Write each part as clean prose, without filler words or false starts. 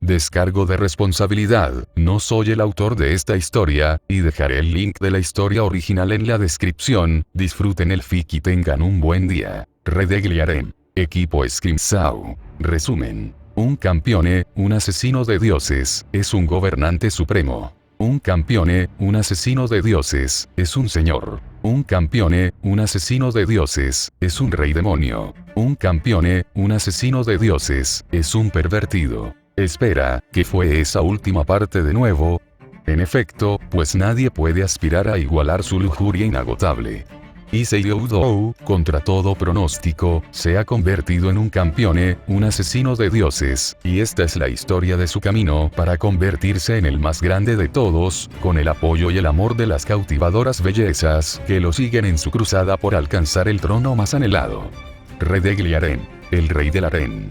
Descargo de responsabilidad, no soy el autor de esta historia, y dejaré el link de la historia original en la descripción. Disfruten el fic y tengan un buen día. Redegliarem. Equipo Scrimshaw. Resumen. Un campione, un asesino de dioses, es un gobernante supremo. Un campione, un asesino de dioses, es un señor. Un campione, un asesino de dioses, es un rey demonio. Un campione, un asesino de dioses, es un pervertido. Espera, ¿qué fue esa última parte de nuevo? En efecto, pues nadie puede aspirar a igualar su lujuria inagotable. Issei Doudou, contra todo pronóstico, se ha convertido en un campione, un asesino de dioses, y esta es la historia de su camino para convertirse en el más grande de todos, con el apoyo y el amor de las cautivadoras bellezas que lo siguen en su cruzada por alcanzar el trono más anhelado. Redegliarem, el rey del harén.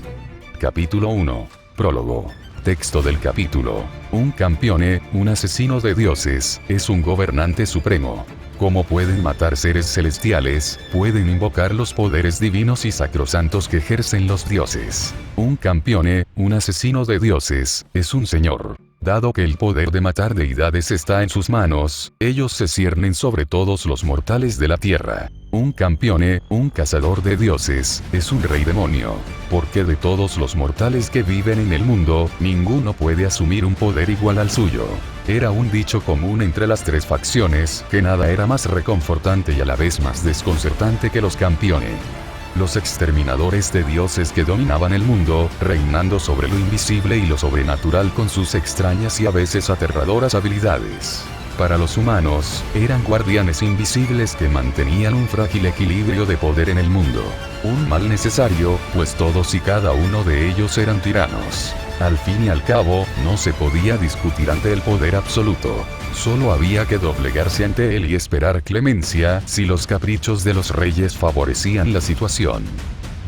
Capítulo 1. Prólogo. Texto del capítulo. Un campione, un asesino de dioses, es un gobernante supremo. Como pueden matar seres celestiales, pueden invocar los poderes divinos y sacrosantos que ejercen los dioses. Un campione, un asesino de dioses, es un señor. Dado que el poder de matar deidades está en sus manos, ellos se ciernen sobre todos los mortales de la tierra. Un campione, un cazador de dioses, es un rey demonio. Porque de todos los mortales que viven en el mundo, ninguno puede asumir un poder igual al suyo. Era un dicho común entre las tres facciones, que nada era más reconfortante y a la vez más desconcertante que los campione. Los exterminadores de dioses que dominaban el mundo, reinando sobre lo invisible y lo sobrenatural con sus extrañas y a veces aterradoras habilidades. Para los humanos, eran guardianes invisibles que mantenían un frágil equilibrio de poder en el mundo. Un mal necesario, pues todos y cada uno de ellos eran tiranos. Al fin y al cabo, no se podía discutir ante el poder absoluto. Solo había que doblegarse ante él y esperar clemencia si los caprichos de los reyes favorecían la situación.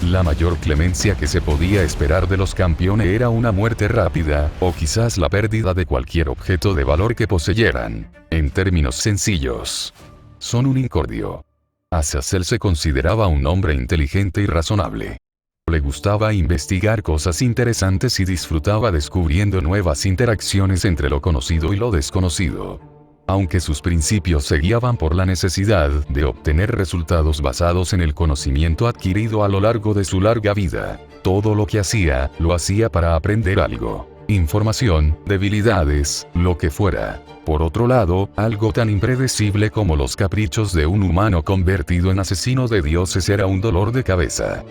La mayor clemencia que se podía esperar de los campeones era una muerte rápida, o quizás la pérdida de cualquier objeto de valor que poseyeran. En términos sencillos, son un incordio. Azazel se consideraba un hombre inteligente y razonable. Le gustaba investigar cosas interesantes y disfrutaba descubriendo nuevas interacciones entre lo conocido y lo desconocido. Aunque sus principios se guiaban por la necesidad de obtener resultados basados en el conocimiento adquirido a lo largo de su larga vida, todo lo que hacía, lo hacía para aprender algo. Información, debilidades, lo que fuera. Por otro lado, algo tan impredecible como los caprichos de un humano convertido en asesino de dioses era un dolor de cabeza.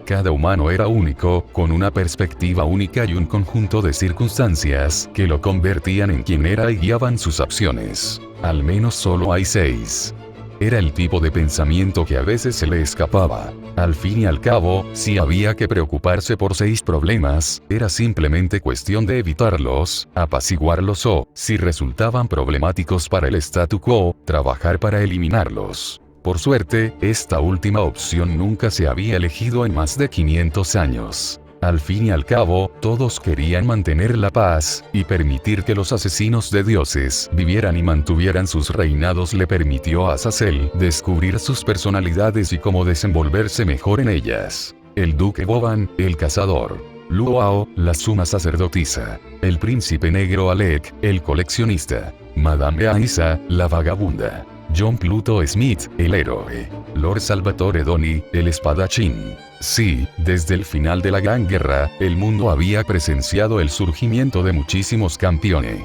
Cada humano era único, con una perspectiva única y un conjunto de circunstancias que lo convertían en quien era y guiaban sus acciones. Al menos solo hay 6. Era el tipo de pensamiento que a veces se le escapaba. Al fin y al cabo, si había que preocuparse por 6 problemas, era simplemente cuestión de evitarlos, apaciguarlos o, si resultaban problemáticos para el statu quo, trabajar para eliminarlos. Por suerte, esta última opción nunca se había elegido en más de 500 años. Al fin y al cabo, todos querían mantener la paz, y permitir que los asesinos de dioses vivieran y mantuvieran sus reinados le permitió a Azazel descubrir sus personalidades y cómo desenvolverse mejor en ellas. El duque Boban, el cazador. Luo, la suma sacerdotisa. El príncipe negro Alec, el coleccionista. Madame Aisa, la vagabunda. John Pluto Smith, el héroe. Lord Salvatore Doni, el espadachín. Sí, desde el final de la Gran Guerra, el mundo había presenciado el surgimiento de muchísimos campeones.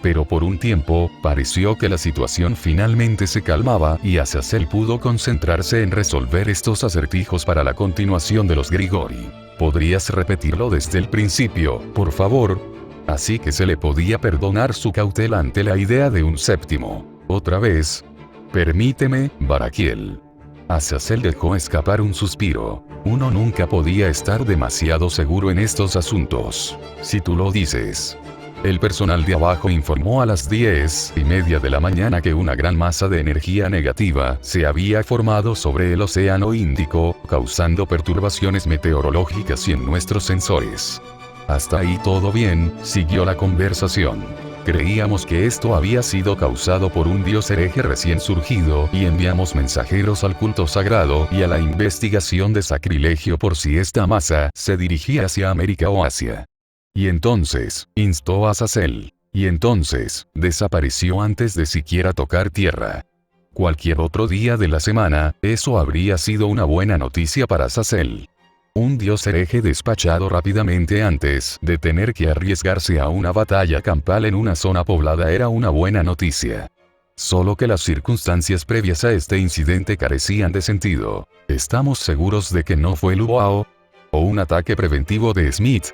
Pero por un tiempo, pareció que la situación finalmente se calmaba y Azazel pudo concentrarse en resolver estos acertijos para la continuación de los Grigori. ¿Podrías repetirlo desde el principio, por favor? Así que se le podía perdonar su cautela ante la idea de un séptimo. Otra vez. Permíteme, Barakiel. Azazel dejó escapar un suspiro. Uno nunca podía estar demasiado seguro en estos asuntos. Si tú lo dices. El personal de abajo informó a las 10:30 de la mañana que una gran masa de energía negativa se había formado sobre el Océano Índico, causando perturbaciones meteorológicas y en nuestros sensores. Hasta ahí todo bien, siguió la conversación. Creíamos que esto había sido causado por un dios hereje recién surgido y enviamos mensajeros al culto sagrado y a la investigación de sacrilegio por si esta masa se dirigía hacia América o Asia. Y entonces, instó a Azazel. Y entonces, desapareció antes de siquiera tocar tierra. Cualquier otro día de la semana, eso habría sido una buena noticia para Azazel. Un dios hereje despachado rápidamente antes de tener que arriesgarse a una batalla campal en una zona poblada era una buena noticia. Solo que las circunstancias previas a este incidente carecían de sentido. ¿Estamos seguros de que no fue Luoao? ¿O un ataque preventivo de Smith?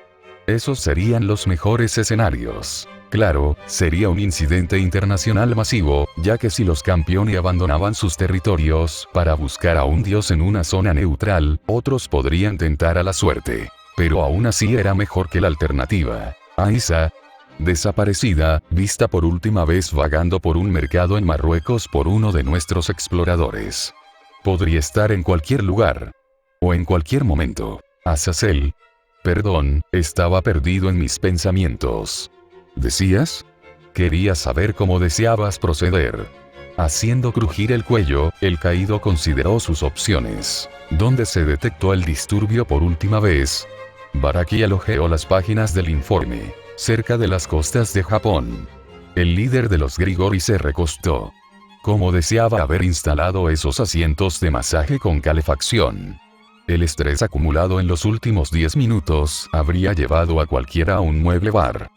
Esos serían los mejores escenarios. Claro, sería un incidente internacional masivo, ya que si los campeones abandonaban sus territorios para buscar a un dios en una zona neutral, otros podrían tentar a la suerte. Pero aún así era mejor que la alternativa. Aisa, desaparecida, vista por última vez vagando por un mercado en Marruecos por uno de nuestros exploradores. Podría estar en cualquier lugar. O en cualquier momento. Azazel. Perdón, estaba perdido en mis pensamientos. ¿Decías? Quería saber cómo deseabas proceder. Haciendo crujir el cuello, el caído consideró sus opciones. ¿Dónde se detectó el disturbio por última vez? Baraki elogió las páginas del informe. Cerca de las costas de Japón. El líder de los Grigori se recostó. Cómo deseaba haber instalado esos asientos de masaje con calefacción. El estrés acumulado en los últimos 10 minutos habría llevado a cualquiera a un mueble bar.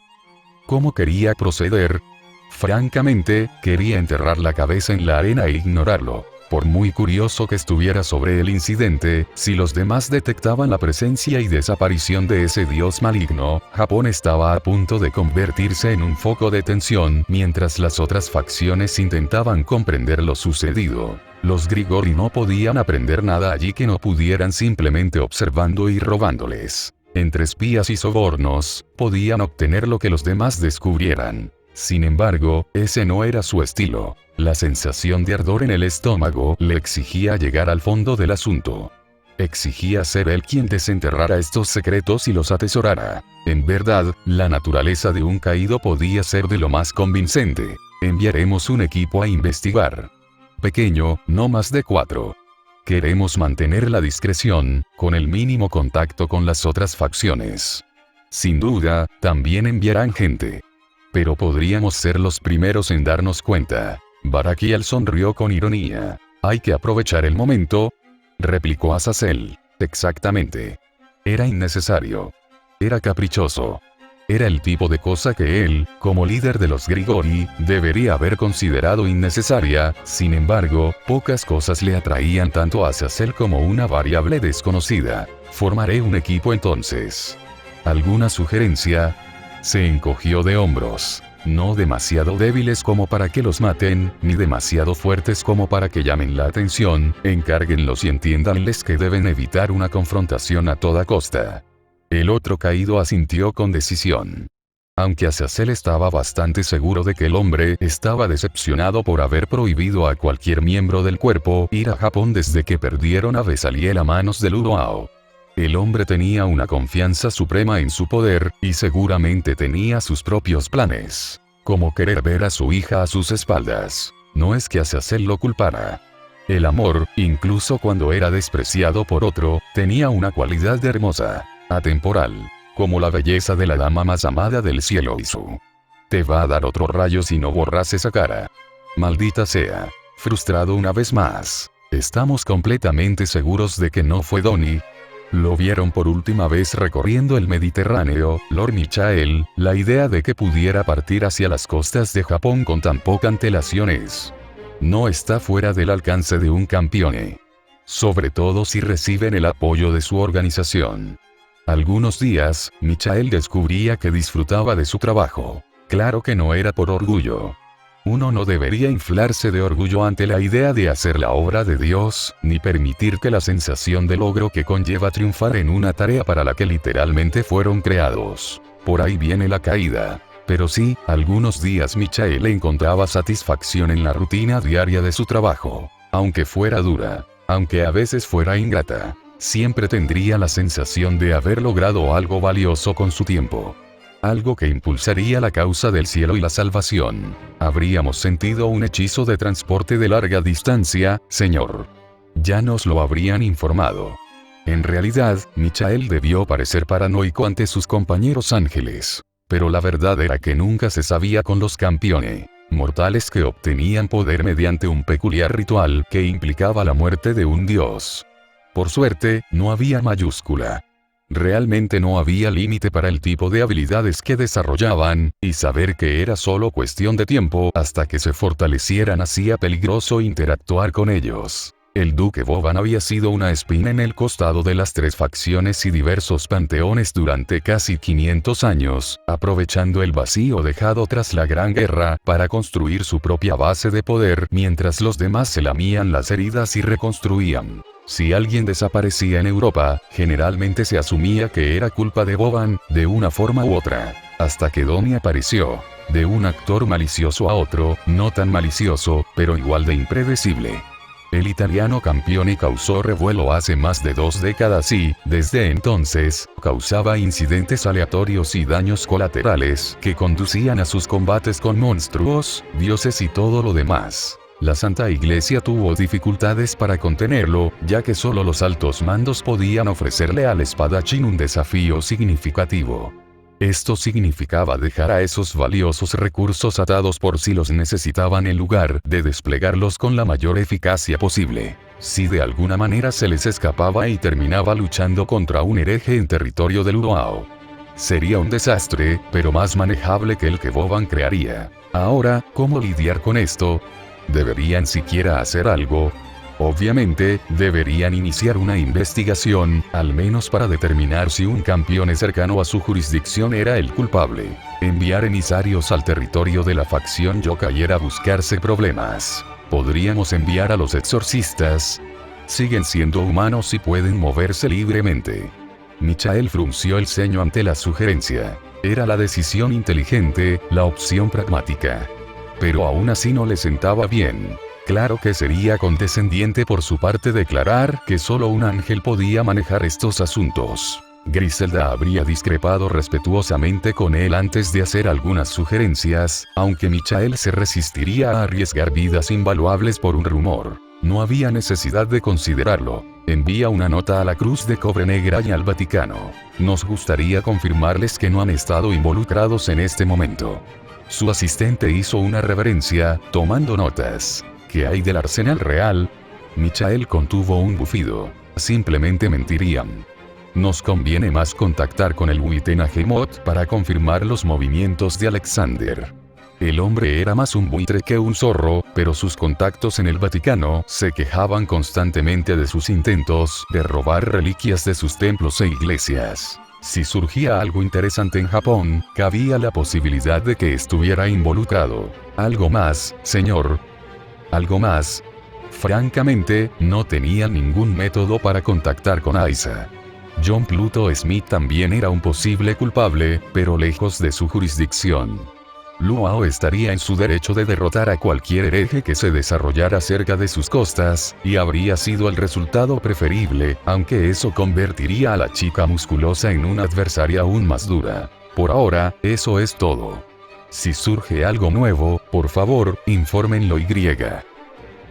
¿Cómo quería proceder? Francamente, quería enterrar la cabeza en la arena e ignorarlo. Por muy curioso que estuviera sobre el incidente, si los demás detectaban la presencia y desaparición de ese dios maligno, Japón estaba a punto de convertirse en un foco de tensión mientras las otras facciones intentaban comprender lo sucedido. Los Grigori no podían aprender nada allí que no pudieran simplemente observando y robándoles. Entre espías y sobornos, podían obtener lo que los demás descubrieran. Sin embargo, ese no era su estilo. La sensación de ardor en el estómago le exigía llegar al fondo del asunto. Exigía ser él quien desenterrara estos secretos y los atesorara. En verdad, la naturaleza de un caído podía ser de lo más convincente. Enviaremos un equipo a investigar. Pequeño, no más de 4. Queremos mantener la discreción, con el mínimo contacto con las otras facciones. Sin duda, también enviarán gente. Pero podríamos ser los primeros en darnos cuenta. Barakiel sonrió con ironía. Hay que aprovechar el momento, replicó Azazel. Exactamente. Era innecesario. Era caprichoso. Era el tipo de cosa que él, como líder de los Grigori, debería haber considerado innecesaria. Sin embargo, pocas cosas le atraían tanto a Azazel como una variable desconocida. Formaré un equipo entonces. ¿Alguna sugerencia? Se encogió de hombros. No demasiado débiles como para que los maten, ni demasiado fuertes como para que llamen la atención. Encárguenlos y entiéndanles que deben evitar una confrontación a toda costa. El otro caído asintió con decisión. Aunque Azazel estaba bastante seguro de que el hombre estaba decepcionado por haber prohibido a cualquier miembro del cuerpo ir a Japón desde que perdieron a Besaliel a manos de Luoao. El hombre tenía una confianza suprema en su poder, y seguramente tenía sus propios planes. Como querer ver a su hija a sus espaldas. No es que Azazel lo culpara. El amor, incluso cuando era despreciado por otro, tenía una cualidad hermosa, atemporal, como la belleza de la dama más amada del cielo Isu. Te va a dar otro rayo si no borras esa cara. Maldita sea. Frustrado una vez más. Estamos completamente seguros de que no fue Donnie. Lo vieron por última vez recorriendo el Mediterráneo, Lord Michael. La idea de que pudiera partir hacia las costas de Japón con tan poca antelación no está fuera del alcance de un campeone. Sobre todo si reciben el apoyo de su organización. Algunos días, Michael descubría que disfrutaba de su trabajo. Claro que no era por orgullo. Uno no debería inflarse de orgullo ante la idea de hacer la obra de Dios, ni permitir que la sensación de logro que conlleva triunfar en una tarea para la que literalmente fueron creados. Por ahí viene la caída. Pero sí, algunos días Michael encontraba satisfacción en la rutina diaria de su trabajo. Aunque fuera dura, aunque a veces fuera ingrata, siempre tendría la sensación de haber logrado algo valioso con su tiempo. Algo que impulsaría la causa del cielo y la salvación. Habríamos sentido un hechizo de transporte de larga distancia, señor. Ya nos lo habrían informado. En realidad, Michael debió parecer paranoico ante sus compañeros ángeles. Pero la verdad era que nunca se sabía con los campeones mortales que obtenían poder mediante un peculiar ritual que implicaba la muerte de un dios. Por suerte, no había mayúscula. Realmente no había límite para el tipo de habilidades que desarrollaban, y saber que era solo cuestión de tiempo hasta que se fortalecieran hacía peligroso interactuar con ellos. El duque Boban había sido una espina en el costado de las tres facciones y diversos panteones durante casi 500 años, aprovechando el vacío dejado tras la Gran Guerra para construir su propia base de poder mientras los demás se lamían las heridas y reconstruían. Si alguien desaparecía en Europa, generalmente se asumía que era culpa de Boban, de una forma u otra. Hasta que Donnie apareció. De un actor malicioso a otro, no tan malicioso, pero igual de impredecible. El italiano campeón causó revuelo hace más de 2 décadas y, desde entonces, causaba incidentes aleatorios y daños colaterales que conducían a sus combates con monstruos, dioses y todo lo demás. La Santa Iglesia tuvo dificultades para contenerlo, ya que solo los altos mandos podían ofrecerle al espadachín un desafío significativo. Esto significaba dejar a esos valiosos recursos atados por si los necesitaban en lugar de desplegarlos con la mayor eficacia posible. Si de alguna manera se les escapaba y terminaba luchando contra un hereje en territorio del Uruao. Sería un desastre, pero más manejable que el que Boban crearía. Ahora, ¿cómo lidiar con esto? ¿Deberían siquiera hacer algo? Obviamente, deberían iniciar una investigación, al menos para determinar si un campeón cercano a su jurisdicción era el culpable. Enviar emisarios al territorio de la facción Yokai era buscarse problemas. ¿Podríamos enviar a los exorcistas? Siguen siendo humanos y pueden moverse libremente. Michael frunció el ceño ante la sugerencia. Era la decisión inteligente, la opción pragmática. Pero aún así no le sentaba bien. Claro que sería condescendiente por su parte declarar que solo un ángel podía manejar estos asuntos. Griselda habría discrepado respetuosamente con él antes de hacer algunas sugerencias, aunque Michael se resistiría a arriesgar vidas invaluables por un rumor. No había necesidad de considerarlo. Envía una nota a la Cruz de Cobre Negra y al Vaticano. Nos gustaría confirmarles que no han estado involucrados en este momento. Su asistente hizo una reverencia, tomando notas. ¿Qué hay del arsenal real? Michael contuvo un bufido. Simplemente mentirían. Nos conviene más contactar con el Wittenahemot para confirmar los movimientos de Alexander. El hombre era más un buitre que un zorro, pero sus contactos en el Vaticano se quejaban constantemente de sus intentos de robar reliquias de sus templos e iglesias. Si surgía algo interesante en Japón, cabía la posibilidad de que estuviera involucrado. ¿Algo más, señor? ¿Algo más? Francamente, no tenía ningún método para contactar con Aiza. John Pluto Smith también era un posible culpable, pero lejos de su jurisdicción. Luao estaría en su derecho de derrotar a cualquier hereje que se desarrollara cerca de sus costas, y habría sido el resultado preferible, aunque eso convertiría a la chica musculosa en una adversaria aún más dura. Por ahora, eso es todo. Si surge algo nuevo, por favor, infórmenlo y.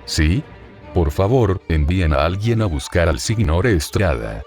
¿Sí? Por favor, envíen a alguien a buscar al Signore Estrada.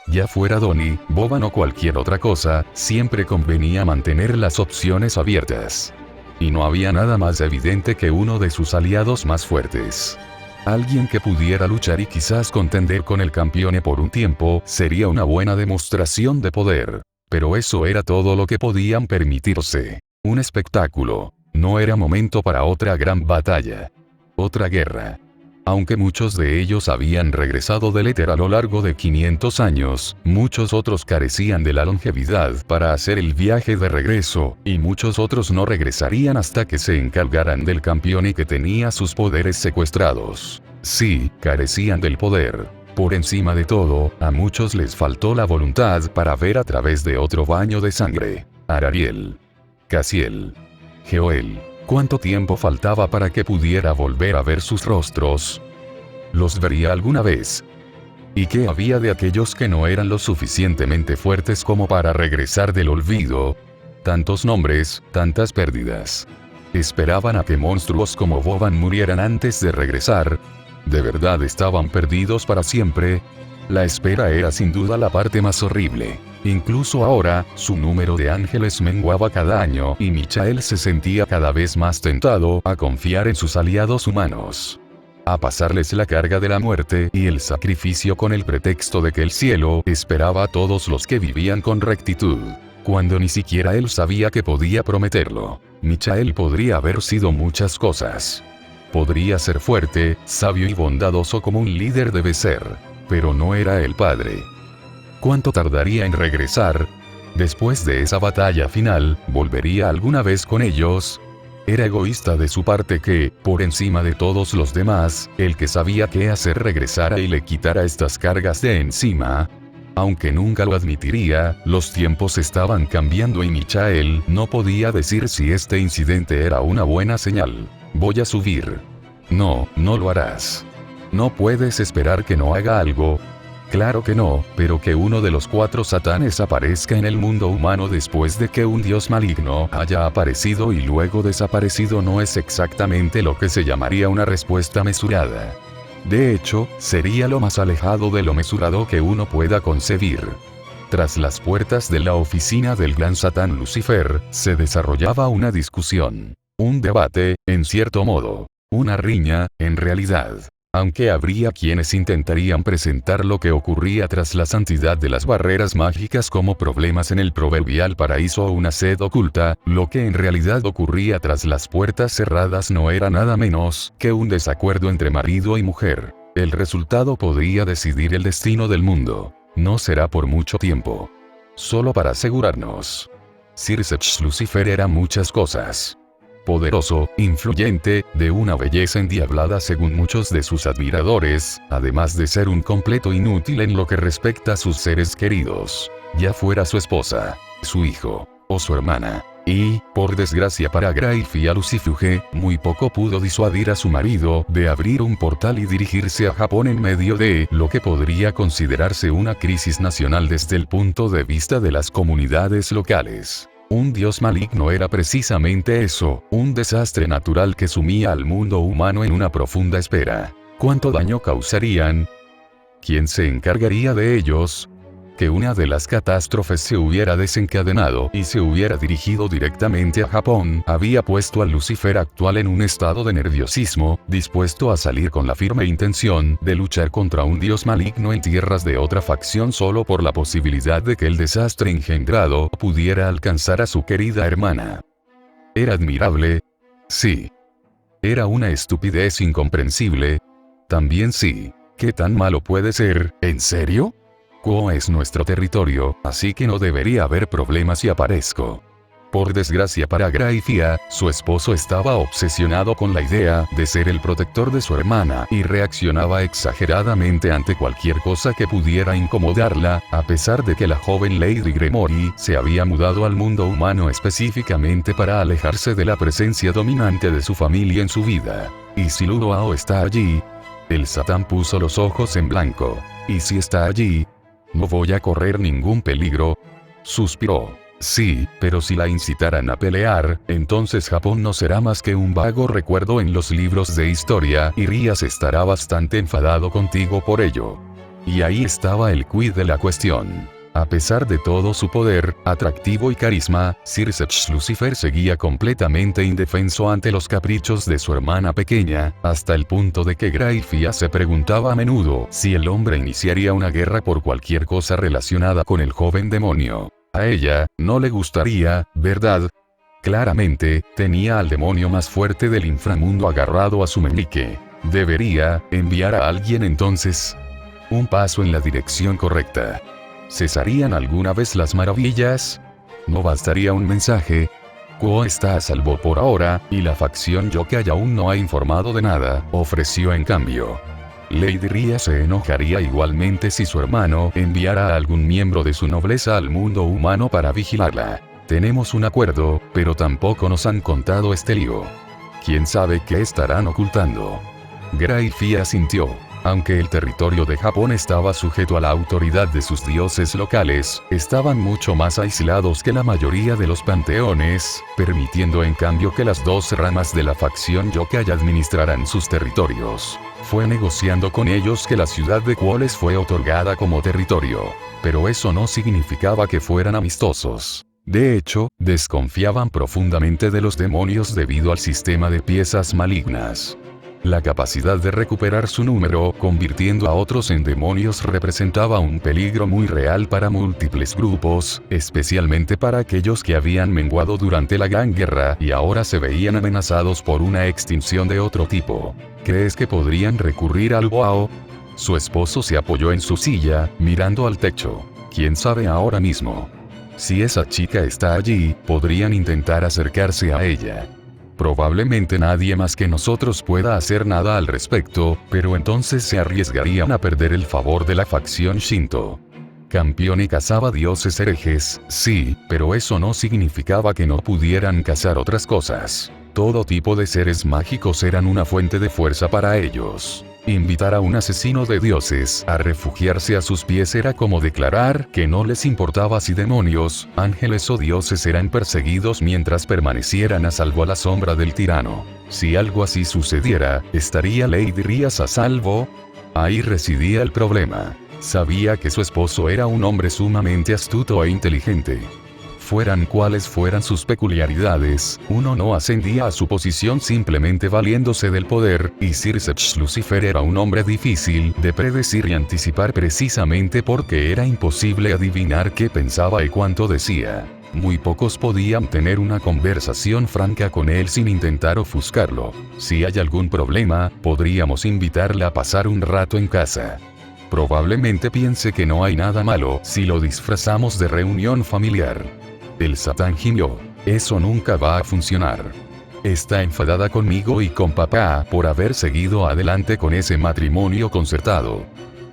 Ya fuera Donnie, Boban o cualquier otra cosa, siempre convenía mantener las opciones abiertas. Y no había nada más evidente que uno de sus aliados más fuertes. Alguien que pudiera luchar y quizás contender con el campeón por un tiempo, sería una buena demostración de poder. Pero eso era todo lo que podían permitirse. Un espectáculo. No era momento para otra gran batalla. Otra guerra. Aunque muchos de ellos habían regresado del éter a lo largo de 500 años, muchos otros carecían de la longevidad para hacer el viaje de regreso, y muchos otros no regresarían hasta que se encargaran del campeón y que tenía sus poderes secuestrados. Sí, carecían del poder. Por encima de todo, a muchos les faltó la voluntad para ver a través de otro baño de sangre. Arariel. Casiel. Joel. ¿Cuánto tiempo faltaba para que pudiera volver a ver sus rostros? ¿Los vería alguna vez? ¿Y qué había de aquellos que no eran lo suficientemente fuertes como para regresar del olvido? Tantos nombres, tantas pérdidas. ¿Esperaban a que monstruos como Boban murieran antes de regresar? ¿De verdad estaban perdidos para siempre? La espera era sin duda la parte más horrible. Incluso ahora, su número de ángeles menguaba cada año y Michael se sentía cada vez más tentado a confiar en sus aliados humanos, a pasarles la carga de la muerte y el sacrificio con el pretexto de que el cielo esperaba a todos los que vivían con rectitud, cuando ni siquiera él sabía que podía prometerlo. Michael podría haber sido muchas cosas. Podría ser fuerte, sabio y bondadoso como un líder debe ser, pero no era el padre. ¿Cuánto tardaría en regresar? Después de esa batalla final, ¿volvería alguna vez con ellos? Era egoísta de su parte que, por encima de todos los demás, el que sabía qué hacer regresara y le quitara estas cargas de encima. Aunque nunca lo admitiría, los tiempos estaban cambiando y Michael no podía decir si este incidente era una buena señal. Voy a subir. No, no lo harás. No puedes esperar que no haga algo. Claro que no, pero que uno de los 4 satanes aparezca en el mundo humano después de que un dios maligno haya aparecido y luego desaparecido no es exactamente lo que se llamaría una respuesta mesurada. De hecho, sería lo más alejado de lo mesurado que uno pueda concebir. Tras las puertas de la oficina del gran satán Lucifer, se desarrollaba una discusión. Un debate, en cierto modo. Una riña, en realidad. Aunque habría quienes intentarían presentar lo que ocurría tras la santidad de las barreras mágicas como problemas en el proverbial paraíso o una sed oculta, lo que en realidad ocurría tras las puertas cerradas no era nada menos que un desacuerdo entre marido y mujer. El resultado podría decidir el destino del mundo. No será por mucho tiempo. Solo para asegurarnos. Sir Lucifer era muchas cosas. Poderoso, influyente, de una belleza endiablada según muchos de sus admiradores, además de ser un completo inútil en lo que respecta a sus seres queridos, ya fuera su esposa, su hijo, o su hermana. Y, por desgracia para Grayfia Lucifuge, muy poco pudo disuadir a su marido de abrir un portal y dirigirse a Japón en medio de lo que podría considerarse una crisis nacional desde el punto de vista de las comunidades locales. Un dios maligno era precisamente eso, un desastre natural que sumía al mundo humano en una profunda espera. ¿Cuánto daño causarían? ¿Quién se encargaría de ellos? Que una de las catástrofes se hubiera desencadenado y se hubiera dirigido directamente a Japón, había puesto al Lucifer actual en un estado de nerviosismo, dispuesto a salir con la firme intención de luchar contra un dios maligno en tierras de otra facción solo por la posibilidad de que el desastre engendrado pudiera alcanzar a su querida hermana. ¿Era admirable? Sí. ¿Era una estupidez incomprensible? También sí. ¿Qué tan malo puede ser? ¿En serio? Kuo es nuestro territorio, así que no debería haber problemas si aparezco. Por desgracia para Grayfia, su esposo estaba obsesionado con la idea de ser el protector de su hermana y reaccionaba exageradamente ante cualquier cosa que pudiera incomodarla, a pesar de que la joven Lady Gremory se había mudado al mundo humano específicamente para alejarse de la presencia dominante de su familia en su vida. ¿Y si Luoao está allí? El Satán puso los ojos en blanco. ¿Y si está allí? No voy a correr ningún peligro. Suspiró. Sí, pero si la incitaran a pelear, entonces Japón no será más que un vago recuerdo en los libros de historia y Rías estará bastante enfadado contigo por ello. Y ahí estaba el quid de la cuestión. A pesar de todo su poder, atractivo y carisma, Sir Lucifer seguía completamente indefenso ante los caprichos de su hermana pequeña, hasta el punto de que Grayfia se preguntaba a menudo si el hombre iniciaría una guerra por cualquier cosa relacionada con el joven demonio. A ella, no le gustaría, ¿verdad? Claramente, tenía al demonio más fuerte del inframundo agarrado a su meñique. ¿Debería enviar a alguien entonces? Un paso en la dirección correcta. ¿Cesarían alguna vez las maravillas? ¿No bastaría un mensaje? Kuo está a salvo por ahora, y la facción Yokai aún no ha informado de nada, ofreció en cambio. Lady Ria se enojaría igualmente si su hermano enviara a algún miembro de su nobleza al mundo humano para vigilarla. Tenemos un acuerdo, pero tampoco nos han contado este lío. ¿Quién sabe qué estarán ocultando? Grayfia asintió. Aunque el territorio de Japón estaba sujeto a la autoridad de sus dioses locales, estaban mucho más aislados que la mayoría de los panteones, permitiendo en cambio que las dos ramas de la facción yokai administraran sus territorios. Fue negociando con ellos que la ciudad de Kuo les fue otorgada como territorio. Pero eso no significaba que fueran amistosos. De hecho, desconfiaban profundamente de los demonios debido al sistema de piezas malignas. La capacidad de recuperar su número, convirtiendo a otros en demonios, representaba un peligro muy real para múltiples grupos, especialmente para aquellos que habían menguado durante la Gran Guerra y ahora se veían amenazados por una extinción de otro tipo. ¿Crees que podrían recurrir al Wao? Su esposo se apoyó en su silla, mirando al techo. ¿Quién sabe ahora mismo? Si esa chica está allí, podrían intentar acercarse a ella. Probablemente nadie más que nosotros pueda hacer nada al respecto, pero entonces se arriesgarían a perder el favor de la facción Shinto. Campione cazaba dioses herejes, sí, pero eso no significaba que no pudieran cazar otras cosas. Todo tipo de seres mágicos eran una fuente de fuerza para ellos. Invitar a un asesino de dioses a refugiarse a sus pies era como declarar que no les importaba si demonios, ángeles o dioses eran perseguidos mientras permanecieran a salvo a la sombra del tirano. Si algo así sucediera, ¿estaría Lady Rías a salvo? Ahí residía el problema. Sabía que su esposo era un hombre sumamente astuto e inteligente. Fueran cuales fueran sus peculiaridades, uno no ascendía a su posición simplemente valiéndose del poder, y Sir Sech Lucifer era un hombre difícil de predecir y anticipar precisamente porque era imposible adivinar qué pensaba y cuánto decía. Muy pocos podían tener una conversación franca con él sin intentar ofuscarlo. Si hay algún problema, podríamos invitarle a pasar un rato en casa. Probablemente piense que no hay nada malo si lo disfrazamos de reunión familiar. El Satán gimió. Eso nunca va a funcionar. Está enfadada conmigo y con papá por haber seguido adelante con ese matrimonio concertado.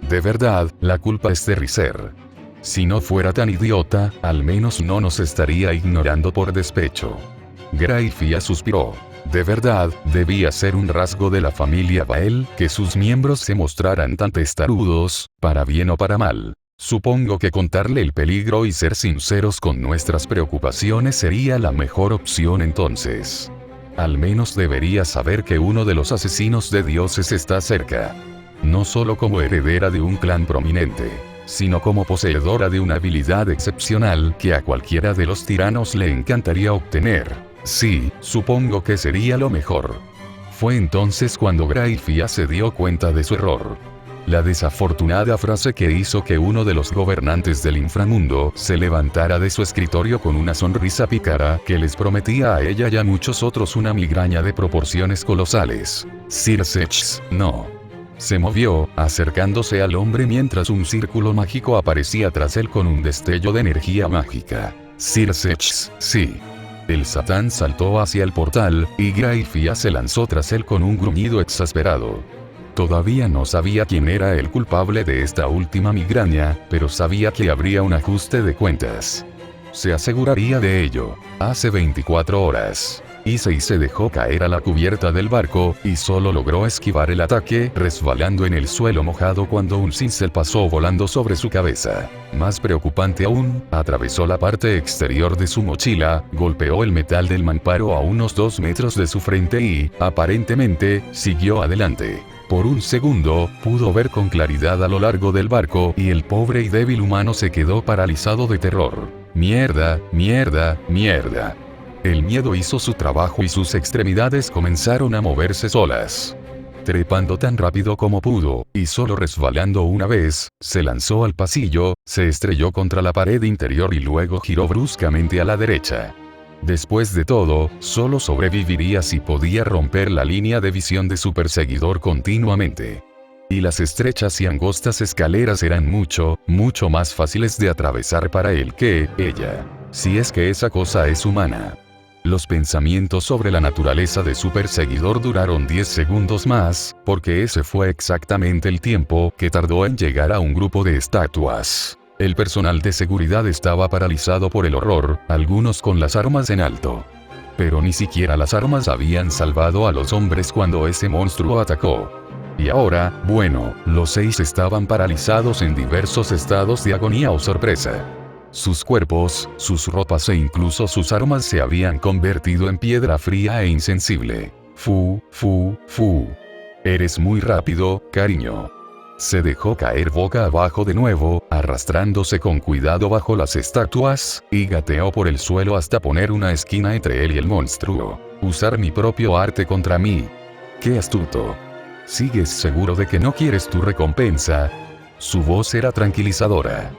De verdad, la culpa es de Riser. Si no fuera tan idiota, al menos no nos estaría ignorando por despecho. Graifia suspiró. De verdad, debía ser un rasgo de la familia Bael que sus miembros se mostraran tan testarudos, para bien o para mal. Supongo que contarle el peligro y ser sinceros con nuestras preocupaciones sería la mejor opción entonces. Al menos debería saber que uno de los asesinos de dioses está cerca. No solo como heredera de un clan prominente, sino como poseedora de una habilidad excepcional que a cualquiera de los tiranos le encantaría obtener. Sí, supongo que sería lo mejor. Fue entonces cuando Graifia se dio cuenta de su error. La desafortunada frase que hizo que uno de los gobernantes del inframundo se levantara de su escritorio con una sonrisa pícara que les prometía a ella y a muchos otros una migraña de proporciones colosales. Sir Sech, no. Se movió, acercándose al hombre mientras un círculo mágico aparecía tras él con un destello de energía mágica. Sir Sech, sí. El Satán saltó hacia el portal, y Graifia se lanzó tras él con un gruñido exasperado. Todavía no sabía quién era el culpable de esta última migraña, pero sabía que habría un ajuste de cuentas. Se aseguraría de ello. Hace 24 horas. Issei se dejó caer a la cubierta del barco, y solo logró esquivar el ataque, resbalando en el suelo mojado cuando un cincel pasó volando sobre su cabeza. Más preocupante aún, atravesó la parte exterior de su mochila, golpeó el metal del mamparo a unos 2 metros de su frente y, aparentemente, siguió adelante. Por un segundo, pudo ver con claridad a lo largo del barco y el pobre y débil humano se quedó paralizado de terror. Mierda, mierda, mierda. El miedo hizo su trabajo y sus extremidades comenzaron a moverse solas. Trepando tan rápido como pudo, y solo resbalando una vez, se lanzó al pasillo, se estrelló contra la pared interior y luego giró bruscamente a la derecha. Después de todo, solo sobreviviría si podía romper la línea de visión de su perseguidor continuamente. Y las estrechas y angostas escaleras eran mucho, mucho más fáciles de atravesar para él que ella. Si es que esa cosa es humana. Los pensamientos sobre la naturaleza de su perseguidor duraron 10 segundos más, porque ese fue exactamente el tiempo que tardó en llegar a un grupo de estatuas. El personal de seguridad estaba paralizado por el horror, algunos con las armas en alto. Pero ni siquiera las armas habían salvado a los hombres cuando ese monstruo atacó. Y ahora, bueno, los 6 estaban paralizados en diversos estados de agonía o sorpresa. Sus cuerpos, sus ropas e incluso sus armas se habían convertido en piedra fría e insensible. Fu. Eres muy rápido, cariño. Se dejó caer boca abajo de nuevo, arrastrándose con cuidado bajo las estatuas, y gateó por el suelo hasta poner una esquina entre él y el monstruo. Usar mi propio arte contra mí. ¡Qué astuto! ¿Sigues seguro de que no quieres tu recompensa? Su voz era tranquilizadora.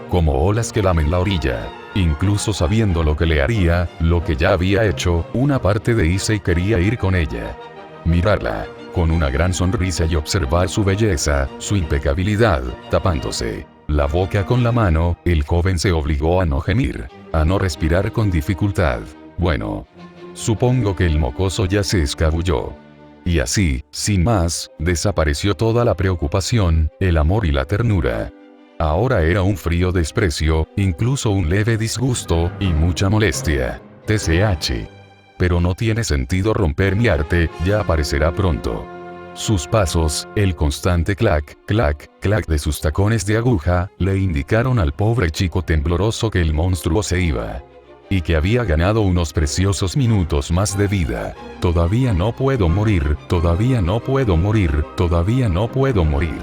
Como olas que lamen la orilla. Incluso sabiendo lo que le haría, lo que ya había hecho, una parte de Issei quería ir con ella. Mirarla, con una gran sonrisa y observar su belleza, su impecabilidad, tapándose la boca con la mano, el joven se obligó a no gemir, a no respirar con dificultad. Bueno. Supongo que el mocoso ya se escabulló. Y así, sin más, desapareció toda la preocupación, el amor y la ternura. Ahora era un frío desprecio, incluso un leve disgusto, y mucha molestia. TCH. Pero no tiene sentido romper mi arte, ya aparecerá pronto. Sus pasos, el constante clac, clac, clac de sus tacones de aguja, le indicaron al pobre chico tembloroso que el monstruo se iba. Y que había ganado unos preciosos minutos más de vida. Todavía no puedo morir, todavía no puedo morir, todavía no puedo morir.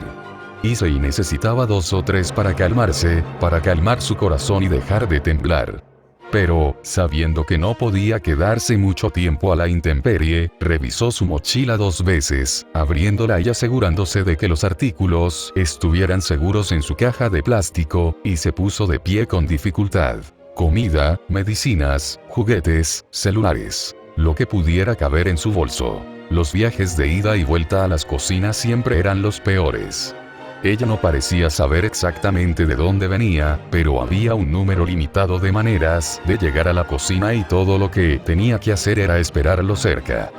Issei necesitaba 2 o 3 para calmarse, para calmar su corazón y dejar de temblar. Pero, sabiendo que no podía quedarse mucho tiempo a la intemperie, revisó su mochila 2 veces, abriéndola y asegurándose de que los artículos estuvieran seguros en su caja de plástico, y se puso de pie con dificultad. Comida, medicinas, juguetes, celulares. Lo que pudiera caber en su bolso. Los viajes de ida y vuelta a las cocinas siempre eran los peores. Ella no parecía saber exactamente de dónde venía, pero había un número limitado de maneras de llegar a la cocina y todo lo que tenía que hacer era esperarlo cerca.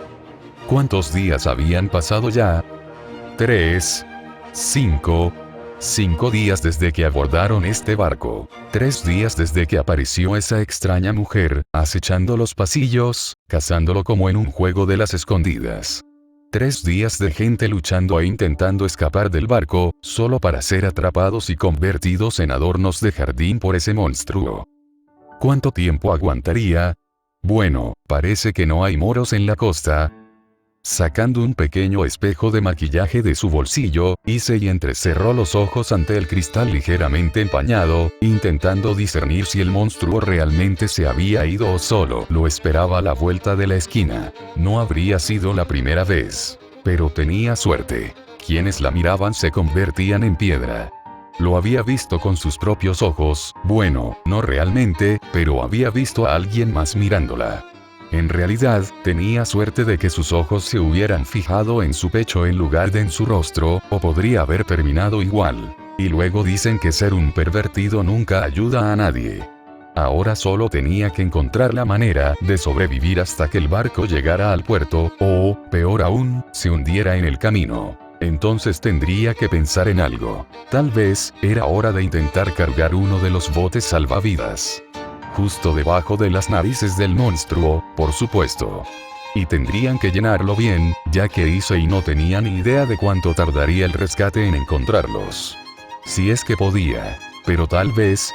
¿Cuántos días habían pasado ya? 3, 5... 5 días desde que abordaron este barco. 3 días desde que apareció esa extraña mujer, acechando los pasillos, cazándolo como en un juego de las escondidas. 3 días de gente luchando e intentando escapar del barco, solo para ser atrapados y convertidos en adornos de jardín por ese monstruo. ¿Cuánto tiempo aguantaría? Bueno, parece que no hay moros en la costa. Sacando un pequeño espejo de maquillaje de su bolsillo, Issei entrecerró los ojos ante el cristal ligeramente empañado, intentando discernir si el monstruo realmente se había ido o solo lo esperaba a la vuelta de la esquina. No habría sido la primera vez. Pero tenía suerte. Quienes la miraban se convertían en piedra. Lo había visto con sus propios ojos, bueno, no realmente, pero había visto a alguien más mirándola. En realidad, tenía suerte de que sus ojos se hubieran fijado en su pecho en lugar de en su rostro, o podría haber terminado igual. Y luego dicen que ser un pervertido nunca ayuda a nadie. Ahora solo tenía que encontrar la manera de sobrevivir hasta que el barco llegara al puerto, o, peor aún, se hundiera en el camino. Entonces tendría que pensar en algo. Tal vez, era hora de intentar cargar uno de los botes salvavidas. Justo debajo de las narices del monstruo, por supuesto. Y tendrían que llenarlo bien, ya que Issei no tenía ni idea de cuánto tardaría el rescate en encontrarlos. Si es que podía. Pero tal vez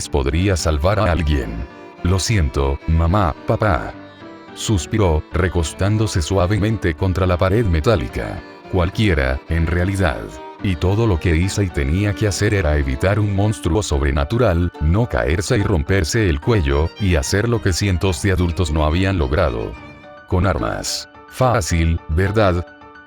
podría salvar a alguien. Lo siento, mamá, papá. Suspiró, recostándose suavemente contra la pared metálica. Cualquiera, en realidad. Y todo lo que Issei tenía que hacer era evitar un monstruo sobrenatural, no caerse y romperse el cuello, y hacer lo que cientos de adultos no habían logrado. Con armas. Fácil, ¿verdad?